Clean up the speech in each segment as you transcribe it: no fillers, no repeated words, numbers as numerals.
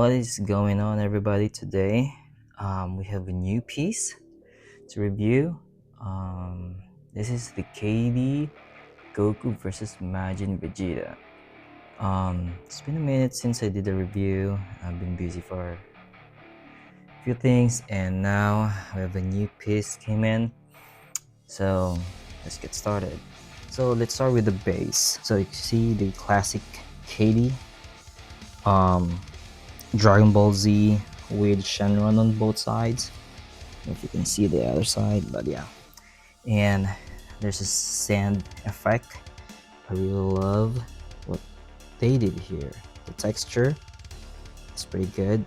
What is going on, everybody? Today we have a new piece to review. This is the KD Goku versus Majin Vegeta. It's been a minute since I did a review. I've been busy for a few things, and now we have a new piece came in. So let's get started. So let's start with the base. So you can see the classic KD. Dragon Ball Z with Shenron on both sides. If you can see the other side, but yeah. And there's a sand effect. I really love what they did here. The texture is pretty good.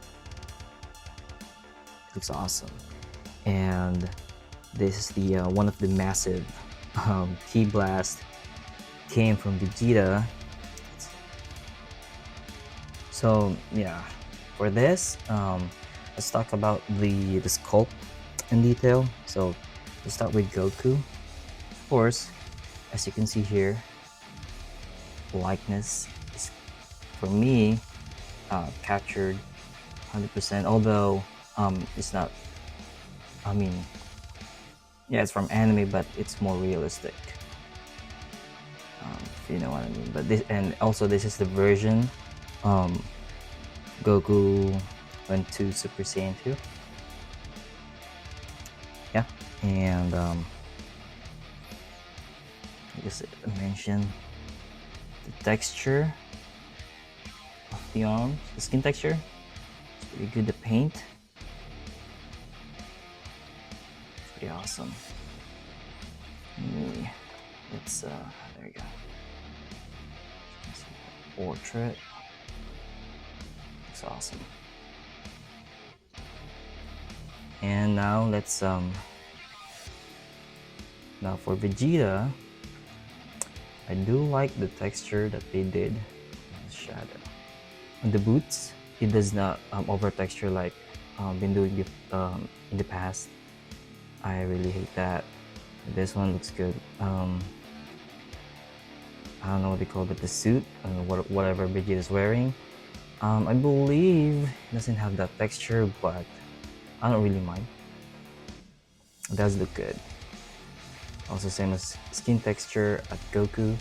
Looks awesome. And this is the one of the massive key blast came from Vegeta. So yeah, for this, let's talk about the sculpt in detail. So let's start with Goku. Of course, as you can see here, likeness is, for me, captured 100%. Although it's not. I mean, yeah, it's from anime, but it's more realistic. If you know what I mean. But this, and also this is the version. Goku went to Super Saiyan 2. Yeah, and I guess I mentioned the texture of the arms, the skin texture. It's pretty good. The paint, it's pretty awesome. It's there you go. Portrait. It's awesome. And now let's now for Vegeta, I do like the texture that they did in the shadow. On the boots, it does not over texture like been doing in the past. I really hate that. This one looks good. I don't know what they call it, the suit, whatever Vegeta is wearing. I believe it doesn't have that texture, but I don't really mind. It does look good. Also same as skin texture at Goku.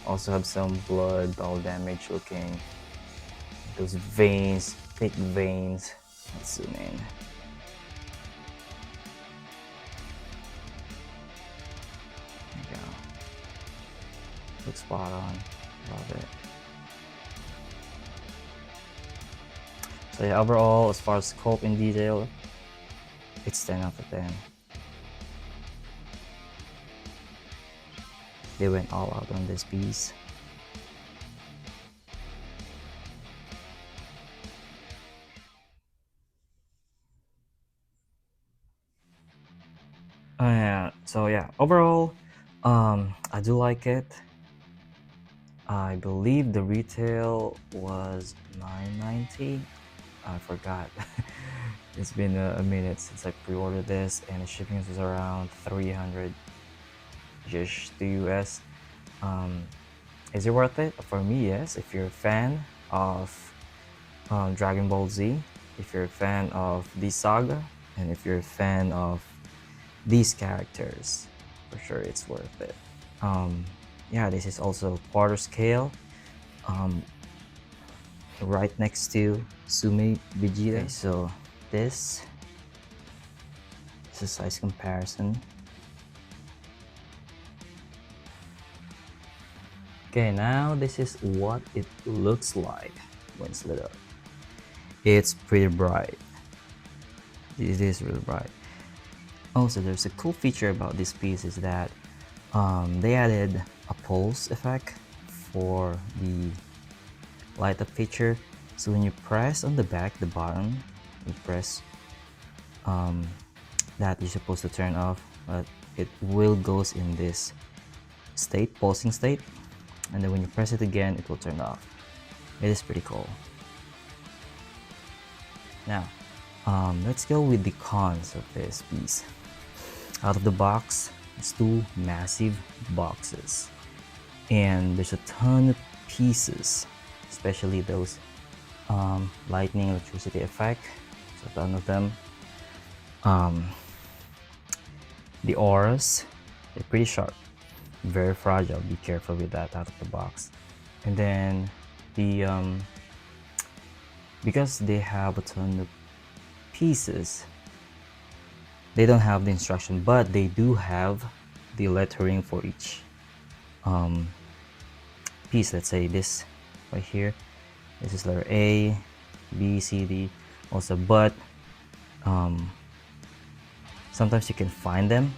Also have some blood, ball damage looking. Those veins, thick veins. Let's zoom in. Looks spot on. Love it. So yeah, overall, as far as sculpt in detail, it's 10 out of 10. They went all out on this piece. So yeah, overall, I do like it. I believe the retail was $9.90. I forgot. It's been a minute since I pre-ordered this, and the shipping was around 300 ish to US. Is it worth it? For me, yes. If you're a fan of Dragon Ball Z, if you're a fan of the saga, and if you're a fan of these characters, for sure it's worth it. Yeah, this is also quarter scale, right next to Sume Vegeta. Okay, so this is a size comparison. Okay, now this is what it looks like when it's lit up. It's pretty bright. It is really bright. Also, there's a cool feature about this piece is that they added a pulse effect for the light up feature. So when you press on the back, the bottom, you press that you're supposed to turn off, but it will goes in this state, pulsing state, and then when you press it again, it will turn off. It is pretty cool. Now, let's go with the cons of this piece. Out of the box, it's two massive boxes, and there's a ton pieces, especially those lightning electricity effect. So none of them. Um, the auras, they're pretty sharp, very fragile. Be careful with that out of the box. And then the because they have a ton of pieces, they don't have the instruction, but they do have the lettering for each piece. Let's say this right here, this is letter A, B, C, D. Also, but sometimes you can find them,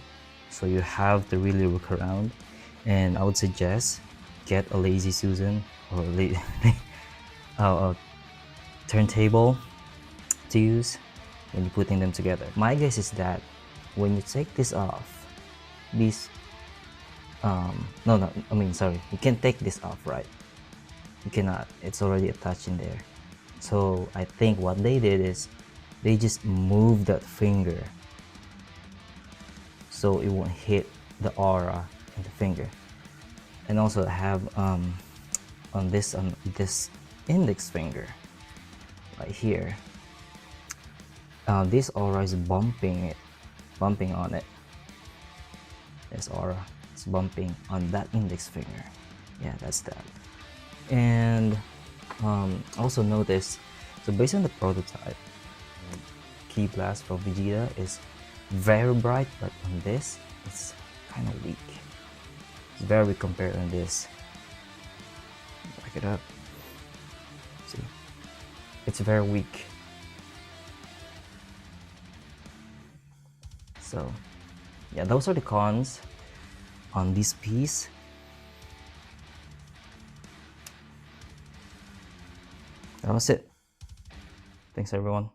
so you have to really look around. And I would suggest get a lazy Susan or a turntable to use when you're putting them together. My guess is that when you take this off, these no, I mean, sorry, you can take this off, right? You cannot, it's already attached in there. So I think what they did is they just moved that finger so it won't hit the aura in the finger. And also have on this index finger right here, this aura is bumping on it. This aura is bumping on that index finger. Yeah, that's that. And also notice, so based on the prototype, Ki Blast from Vegeta is very bright, but on this it's kind of weak. It's very weak compared on this. Back it up. See, it's very weak. So yeah, those are the cons on this piece. That was it. Thanks everyone.